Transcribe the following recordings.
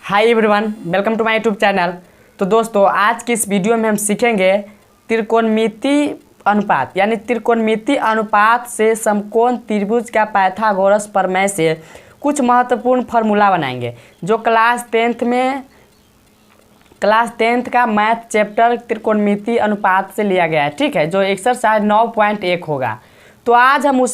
Hi everyone, welcome to my YouTube channel. तो दोस्तों, आज की इस वीडियो में हम सीखेंगे त्रिकोणमितीय अनुपात यानी त्रिकोणमितीय अनुपात से समकोण त्रिभुज का पाइथागोरस प्रमेय से कुछ महत्वपूर्ण फार्मूला बनाएंगे जो क्लास टेंथ का मैथ चैप्टर त्रिकोणमितीय अनुपात से लिया गया है। ठीक है, जो एक्सरसाइज 9.1 होगा। तो आज हम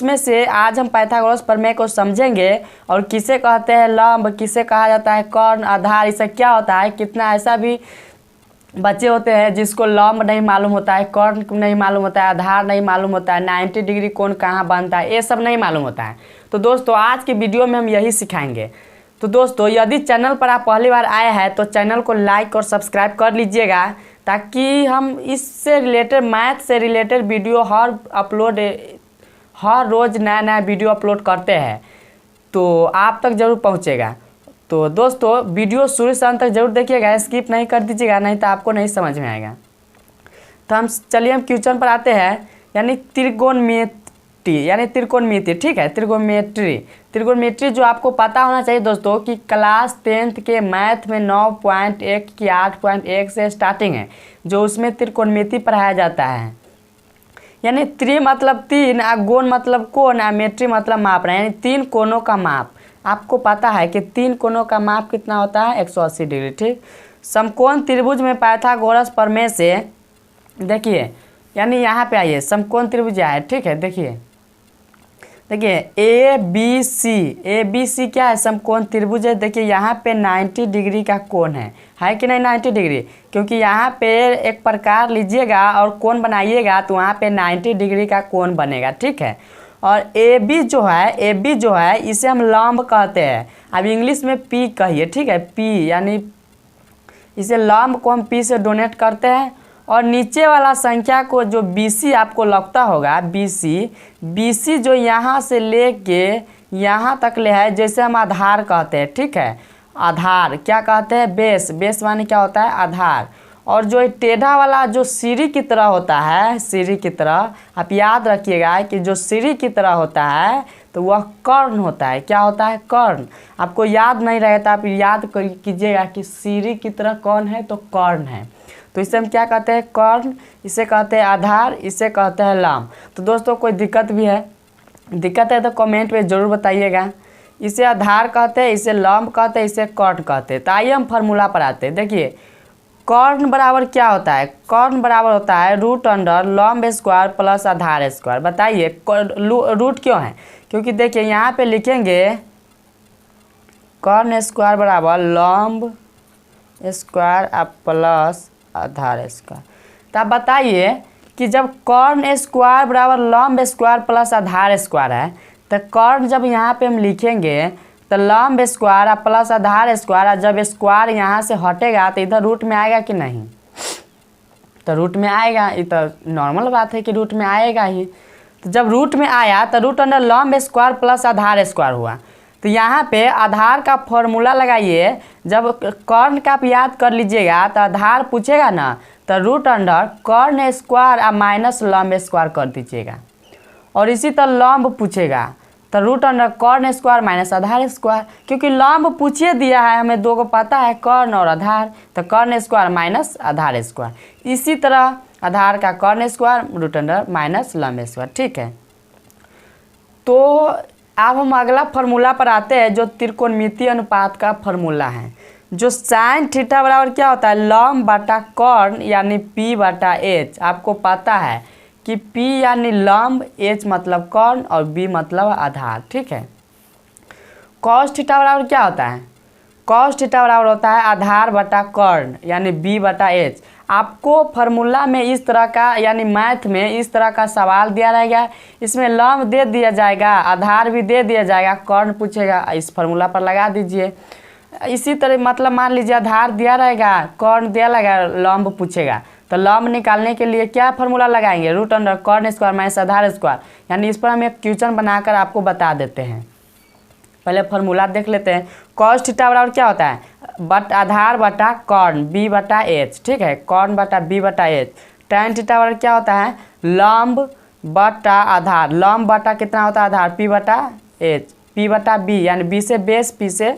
पाइथागोरस प्रमेय को समझेंगे और किसे कहते हैं लंब, किसे कहा जाता है कर्ण, आधार, इससे क्या होता है। कितना ऐसा भी बच्चे होते हैं जिसको लंब नहीं मालूम होता है, कर्ण नहीं मालूम होता है, आधार नहीं मालूम होता है, 90 डिग्री कोण कहाँ बनता है, ये सब नहीं मालूम होता है। तो दोस्तों, आज की वीडियो में हम यही सिखाएंगे। तो दोस्तों, यदि चैनल पर आप पहली बार आए हैं तो चैनल को लाइक और सब्सक्राइब कर लीजिएगा, ताकि हम इससे रिलेटेड मैथ से रिलेटेड वीडियो हर रोज़ नया नया वीडियो अपलोड करते हैं, तो आप तक ज़रूर पहुंचेगा। तो दोस्तों, वीडियो शुरू से अंत तक जरूर देखिएगा, स्किप नहीं कर दीजिएगा, नहीं तो आपको नहीं समझ में आएगा। तो हम क्वेश्चन पर आते हैं, यानी त्रिकोणमिति। ठीक है, त्रिकोणमिति जो आपको पता होना चाहिए दोस्तों कि क्लास 10th के मैथ में 9.1 की 8.1 से स्टार्टिंग है, जो उसमें त्रिकोणमिति पढ़ाया जाता है। यानी त्रि मतलब तीन, गोण मतलब कोण, मेट्री मतलब माप रहे, यानी तीन कोणों का माप। आपको पता है कि तीन कोणों का माप कितना होता है, 180 डिग्री। ठीक, समकोण त्रिभुज में पाइथागोरस प्रमेय से देखिए, यानी यहाँ पे आइए, समकोण त्रिभुज है। ठीक है, देखिए ए बी सी क्या है, समकोण त्रिभुज है। देखिए यहाँ पे 90 डिग्री का कोण है कि नहीं, 90 डिग्री, क्योंकि यहाँ पे एक प्रकार लीजिएगा और कोण बनाइएगा तो वहाँ पे 90 डिग्री का कोण बनेगा। ठीक है, और ए बी जो है इसे हम लंब कहते हैं। अब इंग्लिश में पी कहिए। ठीक है, पी यानी इसे लंब को हम पी से डोनेट करते हैं। और नीचे वाला संख्या को जो BC आपको लगता होगा, BC जो यहाँ से लेके यहाँ तक ले है, जैसे हम आधार कहते हैं। ठीक है, आधार क्या कहते हैं, बेस माने क्या होता है, आधार। और जो टेढ़ा वाला जो सीढ़ी की तरह होता है, सीढ़ी की तरह आप याद रखिएगा कि जो सीढ़ी की तरह होता है तो वह कर्ण होता है। क्या होता है, कर्ण। आपको याद नहीं रहेगा, आप याद कीजिएगा कि सीढ़ी की तरह कौन है, तो कर्ण है। तो इसे हम क्या कहते हैं, कर्ण, इसे कहते हैं आधार, इसे कहते हैं लंब। तो दोस्तों, कोई दिक्कत है तो कमेंट में ज़रूर बताइएगा। इसे आधार कहते हैं, इसे लंब कहते हैं, इसे कर्ण कहते हैं। तो आइए हम फार्मूला पर आते हैं। देखिए, कर्ण बराबर क्या होता है, कर्ण बराबर होता है √अंडर लंब स्क्वायर प्लस आधार स्क्वायर। बताइए रूट क्यों है, क्योंकि देखिए यहाँ पे लिखेंगे कर्ण स्क्वायर बराबर लंब स्क्वायर प्लस आधार स्क्वायर। तो आप बताइए कि जब कर्ण स्क्वायर बराबर लंब स्क्वायर प्लस आधार स्क्वायर है, तो कर्ण जब यहाँ पे हम लिखेंगे तो लंब स्क्वायर प्लस आधार स्क्वायर, जब स्क्वायर यहाँ से हटेगा तो इधर रूट में आएगा कि नहीं, तो रूट में आएगा। ये तो नॉर्मल बात है कि रूट में आएगा ही। तो जब रूट में आया तो रूट अंडर लंब स्क्वायर प्लस आधार स्क्वायर हुआ। तो यहाँ पे आधार का फॉर्मूला लगाइए। जब कर्ण का आप याद कर लीजिएगा तो आधार पूछेगा ना, तो रूट अंडर कर्ण स्क्वायर माइनस लंब स्क्वायर कर दीजिएगा। और इसी तरह लंब पूछेगा तो रूट अंडर कर्ण स्क्वायर माइनस आधार स्क्वायर, क्योंकि लंब पूछिए दिया है, हमें दो को पता है, कर्ण और आधार, तो कर्ण स्क्वायर माइनस आधार स्क्वायर। इसी तरह आधार का कर्ण स्क्वायर रूट अंडर माइनस लंब स्क्वायर। ठीक है, तो अब हम अगला फार्मूला पर आते हैं, जो त्रिकोणमितीय अनुपात का फार्मूला है, जो साइन थीटा बराबर क्या होता है, लंब बटा कर्ण यानी P/H। आपको पता है कि P यानी लंब, H मतलब कर्ण और B मतलब आधार। ठीक है, कॉस थीटा बराबर क्या होता है, कॉस थीटा बराबर होता है आधार बटा कर्ण यानी B/H। आपको फार्मूला में इस तरह का, यानी मैथ में इस तरह का सवाल दिया रहेगा, इसमें लंब दे दिया जाएगा, आधार भी दे दिया जाएगा, कर्ण पूछेगा, इस फार्मूला पर लगा दीजिए। इसी तरह मतलब मान लीजिए आधार दिया रहेगा, कर्ण दिया रहेगा, लंब पूछेगा, तो लंब निकालने के लिए क्या फार्मूला लगाएंगे, रूट अंडर कर्ण स्क्वायर माइनस आधार स्क्वायर। यानी इस पर हम एक क्वेश्चन बनाकर आपको बता देते हैं। पहले फार्मूला देख लेते हैं। कॉस थीटा बराबर क्या होता है, आधार बटा कर्ण B/H। ठीक है, कर्ण बटा B/H। tan थीटा बराबर क्या होता है, लंब बटा आधार, लंब बटा कितना होता है आधार, P/H, P/B, यानी B से बेस, P से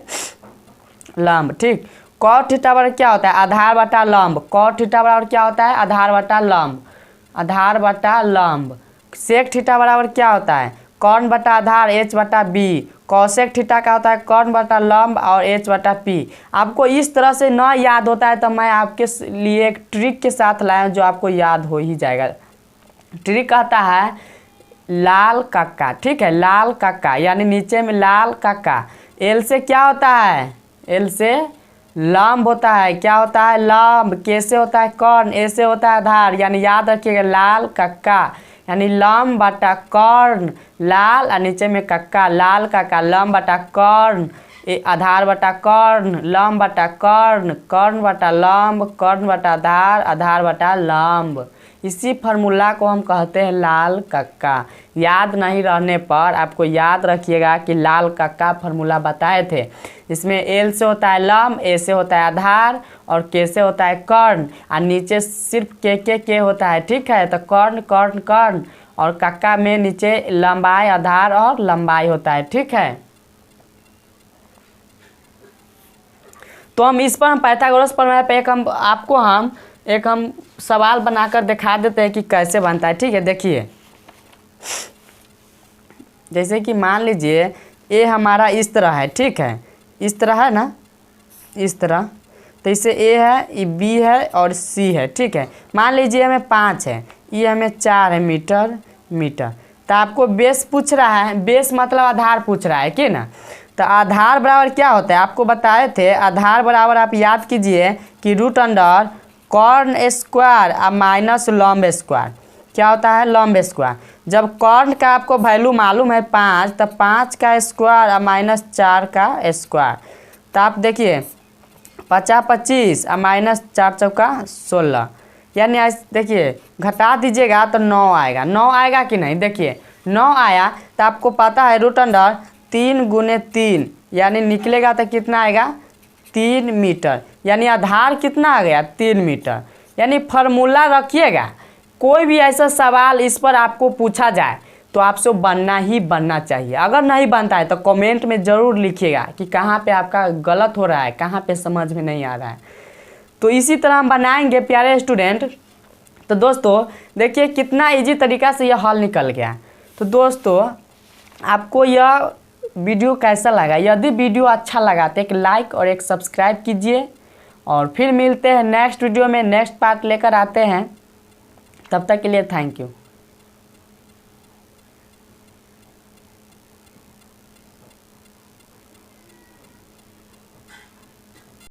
लंब, ठीक। कॉट थीटा बराबर क्या होता है, आधार बटा लंब। कॉट थीटा बराबर क्या होता है, आधार बटा लंब, आधार बटा लंब। सेक थीटा बराबर क्या होता है, कॉर्न बटा आधार एच बटा बी। कॉसेक थीटा का होता है कॉर्न बटा लंब और एच बटा पी। आपको इस तरह से न याद होता है तो मैं आपके लिए एक ट्रिक के साथ लाया हूं जो आपको याद हो ही जाएगा। ट्रिक कहता है लाल कक्का, ठीक है, लाल कक्का, यानी नीचे में लाल कक्का। एल से क्या होता है, एल से लंब होता है, क्या होता है, लंब। के से होता है कॉर्न, ए से होता है आधार, यानी याद रखिएगा लाल कक्का, यानी लंब बटा कॉर्न, लाल और नीचे में कक्का, लाल कक्का, लंब बटा कॉर्न, आधार बटा कॉर्न, लंब बटा कॉर्न, कॉर्न बटा लंब, कॉर्न बटा आधार, आधार बटा लंब। इसी फार्मूला को हम कहते हैं लाल कक्का। याद नहीं रहने पर आपको याद रखिएगा कि लाल कक्का फार्मूला बताए थे। इसमें एल से होता है लंब, ए से होता है आधार और के से होता है कॉर्न और नीचे सिर्फ के होता है, ठीक है। तो कॉर्न कॉर्न कॉर्न और कक्का में नीचे लंबाई आधार और लंबाई होता है, ठीक है। तो हम इस पर हम पाइथागोरस प्रमेय पे एक हम सवाल बनाकर दिखा देते हैं कि कैसे बनता है, ठीक है। देखिए, जैसे कि मान लीजिए ए हमारा इस तरह है, ठीक है, इस तरह है ना, इस तरह। तो इसे ए है, ये बी है और सी है, ठीक है। मान लीजिए हमें 5 है, ये हमें 4 है मीटर मीटर। तो आपको बेस पूछ रहा है, बेस मतलब आधार पूछ रहा है कि ना। तो आधार बराबर क्या होता है, आपको बताए थे, आधार बराबर आप याद कीजिए कि रूट अंडर कॉर्न स्क्वायर और माइनस लंब स्क्वायर। क्या होता है, लंब स्क्वायर। जब कॉर्न का आपको वैल्यू मालूम है 5, तो 5 का स्क्वायर और माइनस 4 का स्क्वायर। तो आप देखिए 50 25 और माइनस 4 चौका 16, यानी देखिए घटा दीजिएगा तो 9 आएगा। 9 आएगा कि नहीं, देखिए 9 आया। तो आपको पता है रूट अंडर 3 गुने 3 यानी निकलेगा तो कितना आएगा, 3 मीटर। यानी आधार कितना आ गया, 3 मीटर। यानी फार्मूला रखिएगा, कोई भी ऐसा सवाल इस पर आपको पूछा जाए तो आपसे बनना ही बनना चाहिए। अगर नहीं बनता है तो कमेंट में ज़रूर लिखिएगा कि कहाँ पे आपका गलत हो रहा है, कहाँ पे समझ में नहीं आ रहा है। तो इसी तरह हम बनाएंगे प्यारे स्टूडेंट। तो दोस्तों देखिए कितना इजी तरीका से यह हल निकल गया। तो दोस्तों आपको यह वीडियो कैसा लगा, यदि वीडियो अच्छा लगा तो एक लाइक और एक सब्सक्राइब कीजिए। और फिर मिलते हैं नेक्स्ट वीडियो में, नेक्स्ट पार्ट लेकर आते हैं। तब तक के लिए थैंक यू।